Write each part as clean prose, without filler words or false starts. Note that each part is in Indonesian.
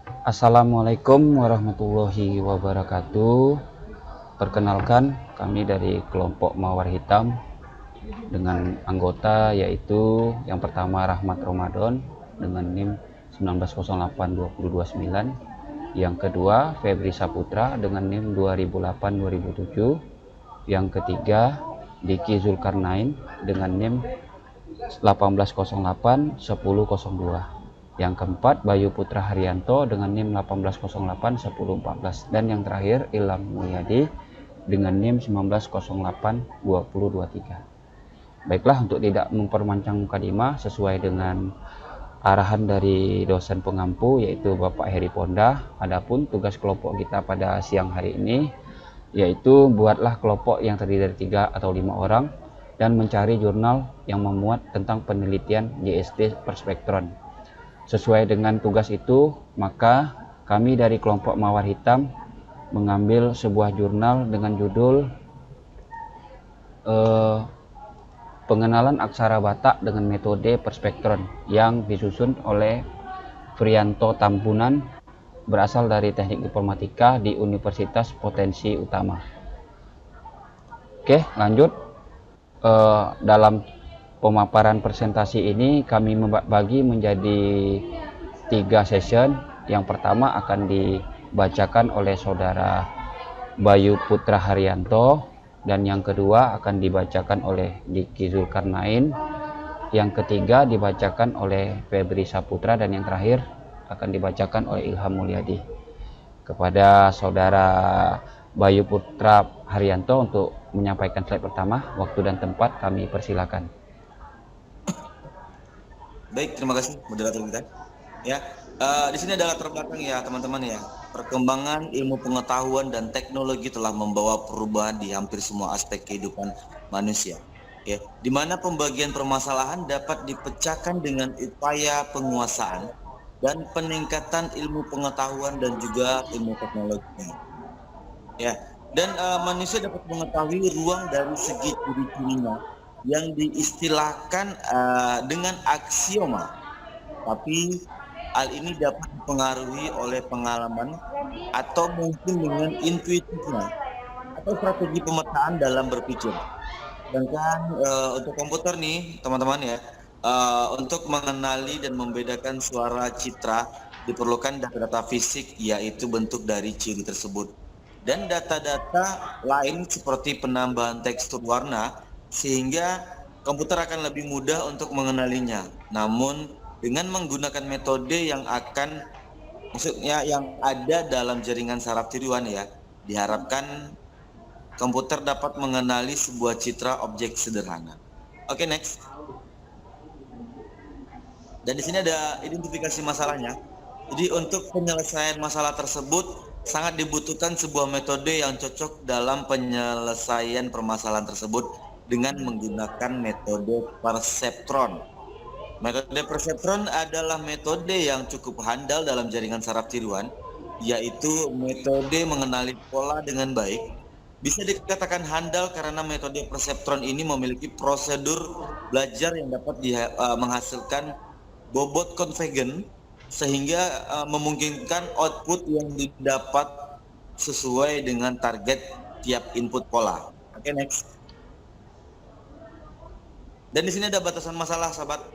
Assalamualaikum warahmatullahi wabarakatuh. Perkenalkan, kami dari kelompok Mawar Hitam dengan anggota yaitu yang pertama Rahmat Ramadan dengan NIM 1908229, yang kedua Febri Saputra dengan NIM 2008-2007, yang ketiga Diki Zulkarnain dengan NIM 1808-1002, yang keempat Bayu Putra Haryanto dengan NIM 1808-1014, dan yang terakhir Ilham Mulyadi dengan NIM 1908-2023. Baiklah, untuk tidak memperpanjang mukadimah, sesuai dengan arahan dari dosen pengampu yaitu Bapak Heri Ponda, adapun tugas kelompok kita pada siang hari ini yaitu buatlah kelompok yang terdiri dari 3 atau 5 orang dan mencari jurnal yang memuat tentang penelitian JST perspektron. Sesuai dengan tugas itu, maka kami dari kelompok Mawar Hitam mengambil sebuah jurnal dengan judul Pengenalan Aksara Batak dengan Metode Perspektron yang disusun oleh Frianto Tampunan, berasal dari Teknik Informatika di Universitas Potensi Utama. Oke, lanjut. Dalam pemaparan presentasi ini kami membagi menjadi 3 session. Yang pertama akan dibacakan oleh saudara Bayu Putra Haryanto, dan yang kedua akan dibacakan oleh Diki Zulkarnain, yang ketiga dibacakan oleh Febri Saputra, dan yang terakhir akan dibacakan oleh Ilham Mulyadi. Kepada saudara Bayu Putra Haryanto untuk menyampaikan slide pertama, waktu dan tempat kami persilakan. Baik, terima kasih moderator kita. Ya, di sini ada latar belakang ya teman-teman ya. Perkembangan ilmu pengetahuan dan teknologi telah membawa perubahan di hampir semua aspek kehidupan manusia. Ya, di mana pembagian permasalahan dapat dipecahkan dengan upaya penguasaan dan peningkatan ilmu pengetahuan dan juga ilmu teknologi. Ya, dan manusia dapat mengetahui ruang dari segi ciri-cirinya yang diistilahkan dengan aksioma. Tapi hal ini dapat dipengaruhi oleh pengalaman atau mungkin dengan intuitifnya atau strategi pemetaan dalam berpikir. Sedangkan untuk komputer nih teman-teman ya, untuk mengenali dan membedakan suara citra diperlukan data-data fisik, yaitu bentuk dari ciri tersebut. Dan data-data lain seperti penambahan tekstur warna, sehingga komputer akan lebih mudah untuk mengenalinya. Namun dengan menggunakan metode yang maksudnya yang ada dalam jaringan saraf tiruan ya, diharapkan komputer dapat mengenali sebuah citra objek sederhana. Oke, next. Dan di sini ada identifikasi masalahnya. Jadi untuk penyelesaian masalah tersebut sangat dibutuhkan sebuah metode yang cocok dalam penyelesaian permasalahan tersebut dengan menggunakan metode perseptron. Metode perseptron adalah metode yang cukup handal dalam jaringan saraf tiruan, yaitu metode mengenali pola dengan baik. Bisa dikatakan handal karena metode perseptron ini memiliki prosedur belajar yang dapat menghasilkan bobot konvergen, sehingga memungkinkan output yang didapat sesuai dengan target tiap input pola. Oke, next. Dan di sini ada batasan masalah, sahabat,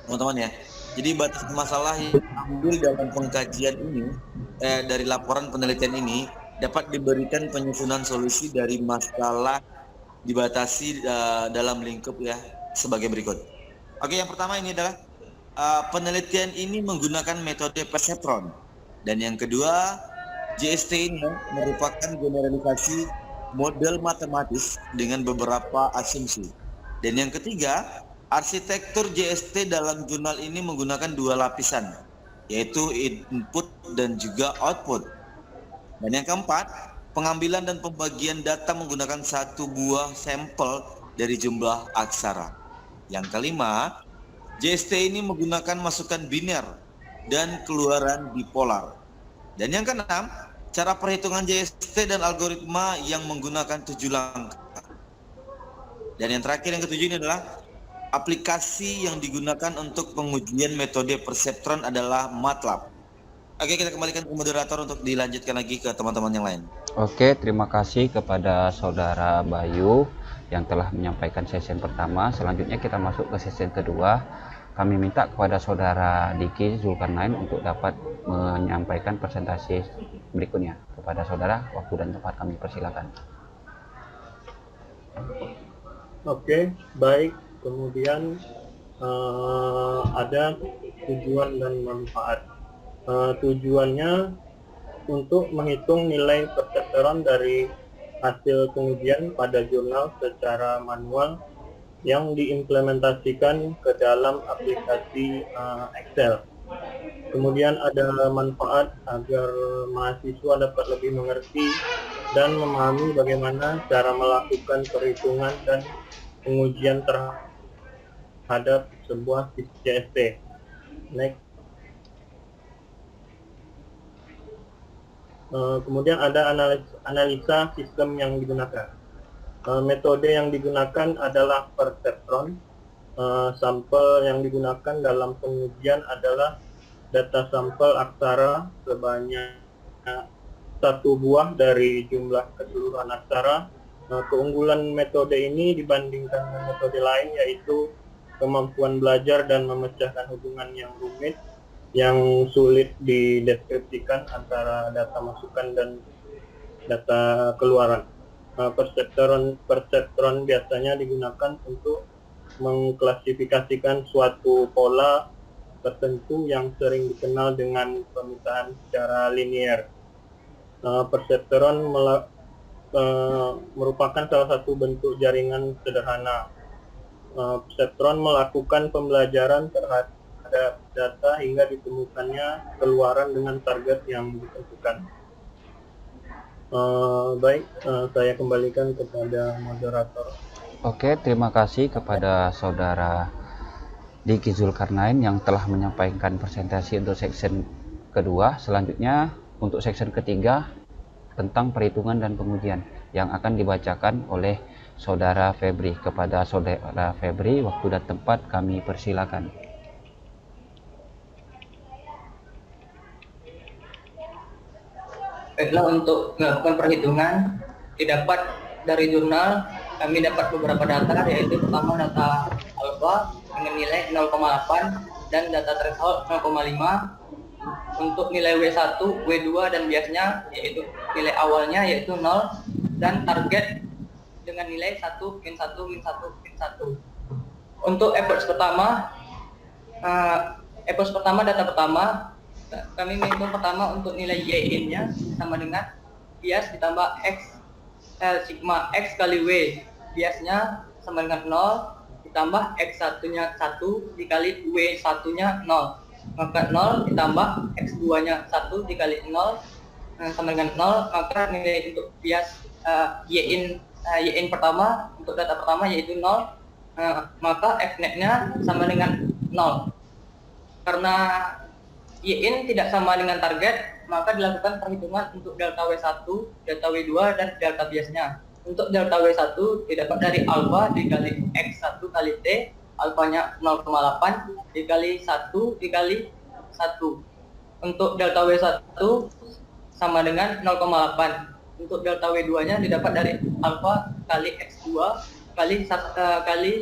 teman-teman ya. Jadi batasan masalah yang diambil dalam pengkajian ini, dari laporan penelitian ini, dapat diberikan penyusunan solusi dari masalah dibatasi dalam lingkup ya sebagai berikut. Oke, yang pertama ini adalah penelitian ini menggunakan metode perseptron, dan yang kedua JST ini merupakan generalisasi model matematis dengan beberapa asumsi, dan yang ketiga arsitektur JST dalam jurnal ini menggunakan 2 lapisan, yaitu input dan juga output, dan yang keempat pengambilan dan pembagian data menggunakan 1 buah sampel dari jumlah aksara. Yang kelima, JST ini menggunakan masukan biner dan keluaran bipolar. Dan yang keenam, cara perhitungan JST dan algoritma yang menggunakan 7 langkah. Dan yang terakhir, yang ketujuh ini adalah aplikasi yang digunakan untuk pengujian metode perseptron adalah MATLAB. Oke, kita kembalikan ke moderator untuk dilanjutkan lagi ke teman-teman yang lain. Oke, terima kasih kepada Saudara Bayu yang telah menyampaikan session pertama. Selanjutnya kita masuk ke session kedua. Kami minta kepada Saudara Diki Zulkarnain untuk dapat menyampaikan presentasi berikutnya. Kepada Saudara, waktu dan tempat kami persilakan. Oke, baik. Kemudian ada tujuan dan manfaat. Tujuannya untuk menghitung nilai perseptron dari hasil pengujian pada jurnal secara manual yang diimplementasikan ke dalam aplikasi Excel. Kemudian ada manfaat agar mahasiswa dapat lebih mengerti dan memahami bagaimana cara melakukan perhitungan dan pengujian terhadap sebuah CST. Next. Kemudian ada analisa sistem yang digunakan. Metode yang digunakan adalah perseptron. Sampel yang digunakan dalam pengujian adalah data sampel aksara sebanyak 1 buah dari jumlah keseluruhan aksara. Keunggulan metode ini dibandingkan dengan metode lain yaitu kemampuan belajar dan memecahkan hubungan yang rumit yang sulit dideskripsikan antara data masukan dan data keluaran. Perseptron biasanya digunakan untuk mengklasifikasikan suatu pola tertentu yang sering dikenal dengan pemisahan secara linear. Perseptron merupakan salah satu bentuk jaringan sederhana. Perseptron melakukan pembelajaran terhadap data hingga ditemukannya keluaran dengan target yang ditentukan. Baik, saya kembalikan kepada moderator. Oke, terima kasih kepada Saudara Diki Zulkarnain yang telah menyampaikan presentasi untuk section kedua. Selanjutnya untuk section ketiga tentang perhitungan dan pengujian yang akan dibacakan oleh Saudara Febri. Kepada Saudara Febri, waktu dan tempat kami persilakan. Baiklah, untuk melakukan perhitungan didapat dari jurnal kami dapat beberapa data, yaitu pertama data alfa dengan nilai 0,8 dan data threshold 0,5. Untuk nilai W1, W2 dan biasnya yaitu nilai awalnya yaitu 0 dan target dengan nilai 1, min 1, min 1, min 1. Untuk efforts pertama, data pertama kami menghitung pertama untuk nilai Y-in-nya sama dengan bias ditambah X sigma X kali W. Biasnya sama dengan 0 ditambah X1-nya 1 dikali W1-nya 0. Maka 0 ditambah X2-nya 1 dikali 0 sama dengan 0. Maka nilai untuk bias Y-in pertama untuk data pertama yaitu 0. Maka F-net-nya sama dengan 0. Karena Y-in tidak sama dengan target, maka dilakukan perhitungan untuk delta W1, delta W2, dan delta biasnya. Untuk delta W1 didapat dari alfa dikali X1 kali T, alfanya 0,8 dikali 1 dikali 1. Untuk delta W1 sama dengan 0,8. Untuk delta W2-nya didapat dari alfa kali X2 kali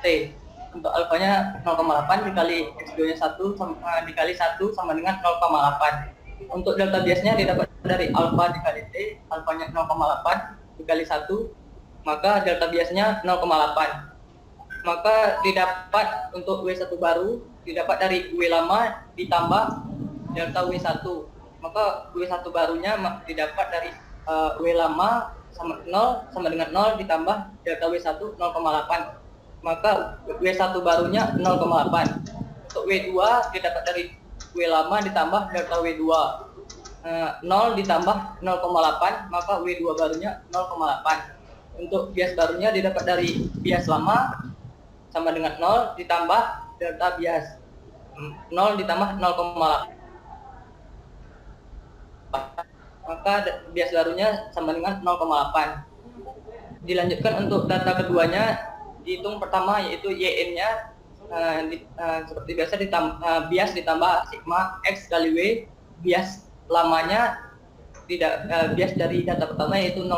T. Untuk alfanya 0,8 dikali X2-nya 1 dikali 1 sama dengan 0,8. Untuk delta biasnya didapat dari alfa dikali T, alfanya 0,8 dikali 1, maka delta biasnya 0,8. Maka didapat untuk W1 baru didapat dari W lama ditambah delta W1. Maka W1 barunya didapat dari W lama sama 0 sama dengan 0 ditambah delta W1 0,8. Maka W1 barunya 0,8. Untuk W2 didapat dari W lama ditambah delta W2. 0 ditambah 0,8, maka W2 barunya 0,8. Untuk bias barunya didapat dari bias lama sama dengan 0 ditambah delta bias. 0 ditambah 0,8. Maka bias barunya sama dengan 0,8. Dilanjutkan untuk data keduanya, dihitung pertama yaitu Y-in-nya seperti biasa bias ditambah sigma X kali W bias lamanya tidak bias dari data pertama yaitu 0,8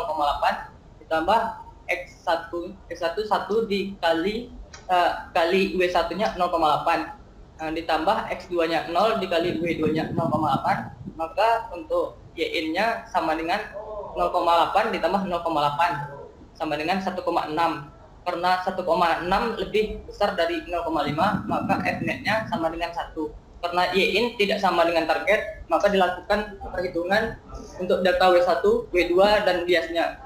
ditambah x1 1 dikali kali W1-nya 0,8 ditambah x2-nya 0 dikali W2-nya 0,8, maka untuk Y-in-nya sama dengan 0,8 ditambah 0,8 sama dengan 1,6. Karena 1,6 lebih besar dari 0,5, maka F-net-nya sama dengan 1. Karena Y-in tidak sama dengan target, maka dilakukan perhitungan untuk data W1, W2, dan biasnya.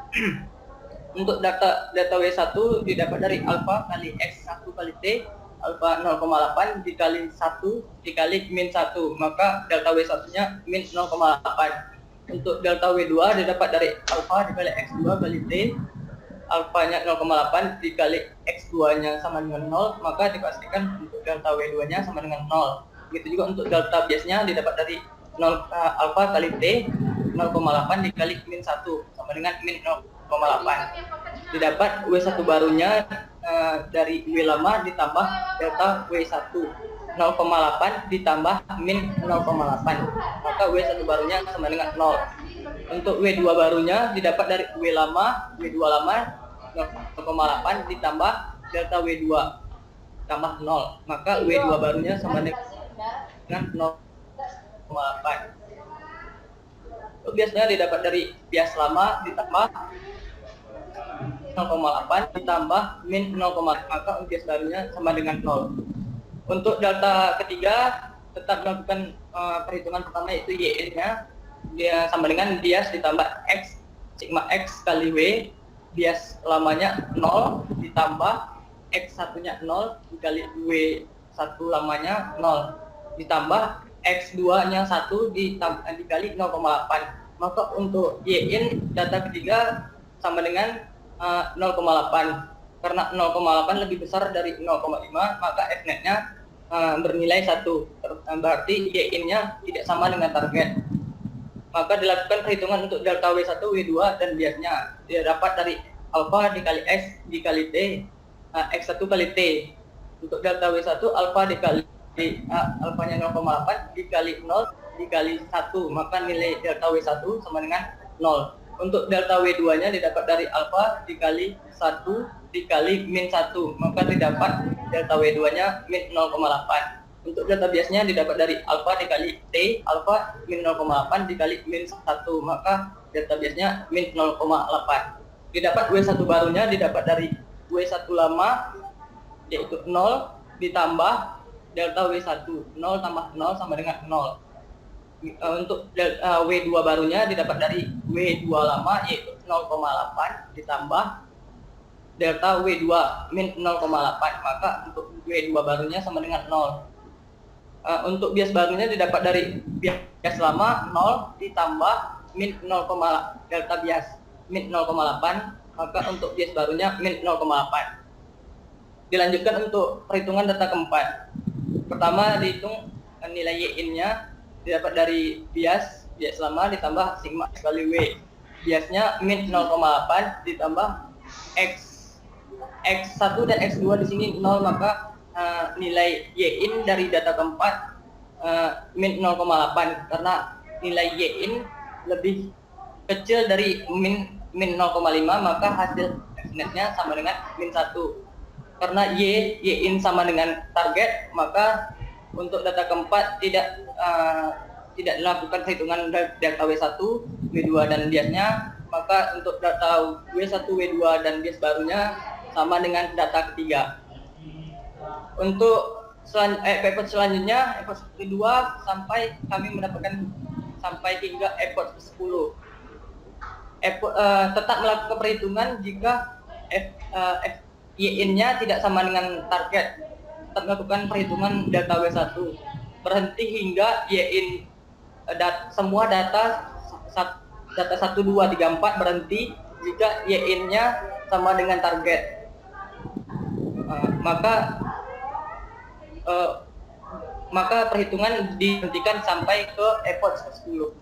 Untuk data W1 didapat dari alfa kali X1 kali T, alfa 0,8 dikali 1 dikali min 1, maka delta W1-nya min 0,8. Untuk delta W2 didapat dari alfa dikali X2 kali T, alfanya 0,8 dikali X2-nya sama dengan 0, maka dipastikan untuk delta W2-nya sama dengan 0. Begitu juga untuk delta biasnya didapat dari alfa kali T, 0,8 dikali min 1 sama dengan min 0,8. Didapat W1 barunya dari W lama ditambah delta W1, 0,8 ditambah min 0,8, maka W1 barunya sama dengan 0. Untuk W2 barunya didapat dari W2 lama 0,8 ditambah delta W2 tambah 0, maka W2 barunya sama dengan 0,8. Biasanya didapat dari bias lama ditambah 0,8 ditambah min 0,8, maka bias barunya sama dengan 0. Untuk delta ketiga tetap melakukan perhitungan pertama yaitu Y-nya, dia sama dengan bias ditambah X sigma X kali W, bias lamanya 0 ditambah X1-nya 0 dikali W1 lamanya 0 ditambah X2-nya 1 dikali 0,8, maka untuk Y-in data ketiga sama dengan 0,8. Karena 0,8 lebih besar dari 0,5, maka F-net-nya bernilai 1, berarti Y-in-nya tidak sama dengan target. Maka dilakukan perhitungan untuk delta W1, W2, dan biasnya dia dapat dari alfa dikali X dikali T, X1 kali T. Untuk delta W1 alfa dikali alfanya 0,8 dikali 0 dikali 1, maka nilai delta W1 sama dengan 0. Untuk delta W2-nya didapat dari alfa dikali 1 dikali min 1, maka didapat delta W2-nya min 0,8. Untuk delta biasnya didapat dari alfa dikali T, alfa min 0,8 dikali min 1, maka delta biasnya min 0,8. Didapat W1 barunya didapat dari W1 lama yaitu 0 ditambah delta W1, 0 tambah 0 sama dengan 0. Untuk W2 barunya didapat dari W2 lama yaitu 0,8 ditambah delta W2 min 0,8, maka untuk W2 barunya sama dengan 0. Untuk bias barunya didapat dari bias lama 0 ditambah min 0, delta bias min 0,8, maka untuk bias barunya min 0,8. Dilanjutkan untuk perhitungan data keempat. Pertama dihitung nilai Y-in-nya didapat dari bias lama ditambah sigma X kali W. Biasnya min 0,8 ditambah X1 dan X2 di sini 0, maka nilai Y-in dari data keempat min 0,8 karena nilai Y-in lebih kecil dari min 0,5, maka hasil F-net-nya sama dengan min 1. Karena Y-in sama dengan target, maka untuk data keempat tidak dilakukan perhitungan delta W1, W2 dan biasnya, maka untuk data W1, W2 dan bias barunya sama dengan data ketiga. Untuk effort selanjutnya, effort kedua sampai kami mendapatkan sampai hingga effort 10. Tetap melakukan perhitungan jika Y-in-nya tidak sama dengan target. Tetap melakukan perhitungan delta W1. Berhenti hingga Y-in semua data 1, 2, 3, 4 berhenti jika Y-in-nya sama dengan target. Maka perhitungan dihentikan sampai ke effort 10.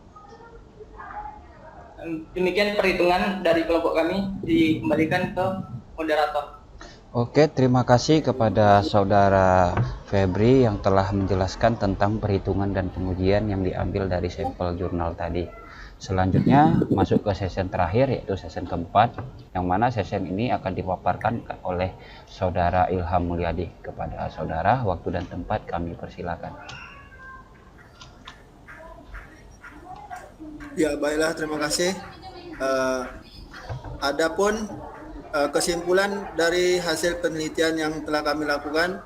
Demikian perhitungan dari kelompok kami, dikembalikan ke moderator. Oke, terima kasih kepada Saudara Febri yang telah menjelaskan tentang perhitungan dan pengujian yang diambil dari sampel jurnal tadi. Selanjutnya masuk ke session terakhir, yaitu session keempat, yang mana session ini akan dipaparkan oleh Saudara Ilham Mulyadi. Kepada saudara, waktu dan tempat kami persilakan. Ya, baiklah, terima kasih. Adapun kesimpulan dari hasil penelitian yang telah kami lakukan,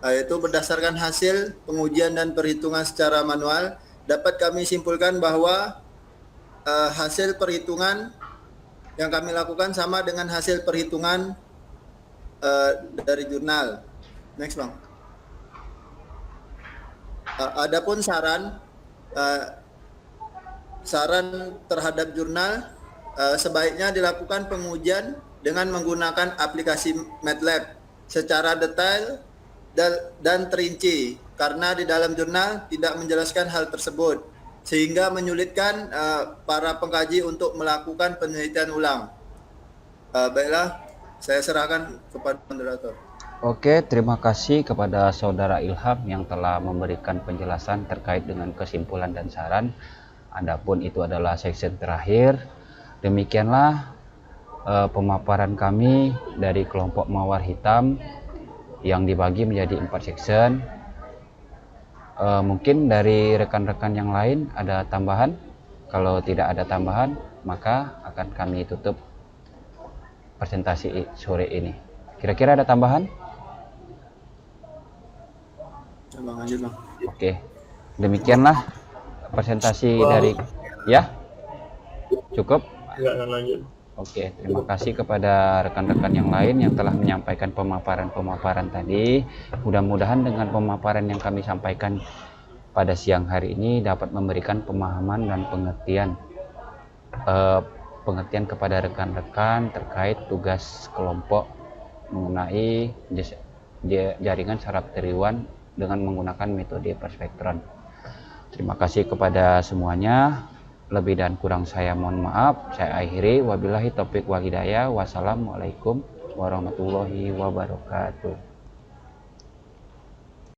yaitu berdasarkan hasil pengujian dan perhitungan secara manual, dapat kami simpulkan bahwa hasil perhitungan yang kami lakukan sama dengan hasil perhitungan dari jurnal. Next, Bang. Adapun saran terhadap jurnal, sebaiknya dilakukan pengujian dengan menggunakan aplikasi MATLAB secara detail dan terinci, karena di dalam jurnal tidak menjelaskan hal tersebut, sehingga menyulitkan para pengkaji untuk melakukan penelitian ulang. Baiklah, saya serahkan kepada moderator. Oke, terima kasih kepada Saudara Ilham yang telah memberikan penjelasan terkait dengan kesimpulan dan saran. Adapun itu adalah section terakhir. Demikianlah pemaparan kami dari kelompok Mawar Hitam yang dibagi menjadi 4 section. Mungkin dari rekan-rekan yang lain ada tambahan. Kalau tidak ada tambahan, maka akan kami tutup presentasi sore ini. Kira-kira ada tambahan? Bang, lanjut, Bang. Oke, demikianlah presentasi dari ya. Cukup. Enggak lanjut. Oke, terima kasih kepada rekan-rekan yang lain yang telah menyampaikan pemaparan-pemaparan tadi. Mudah-mudahan dengan pemaparan yang kami sampaikan pada siang hari ini dapat memberikan pemahaman dan pengertian kepada rekan-rekan terkait tugas kelompok mengenai jaringan saraf tiruan dengan menggunakan metode perspektron. Terima kasih kepada semuanya. Lebih dan kurang saya mohon maaf. Saya akhiri. Wabillahi taufiq wal hidayah. Wassalamualaikum warahmatullahi wabarakatuh.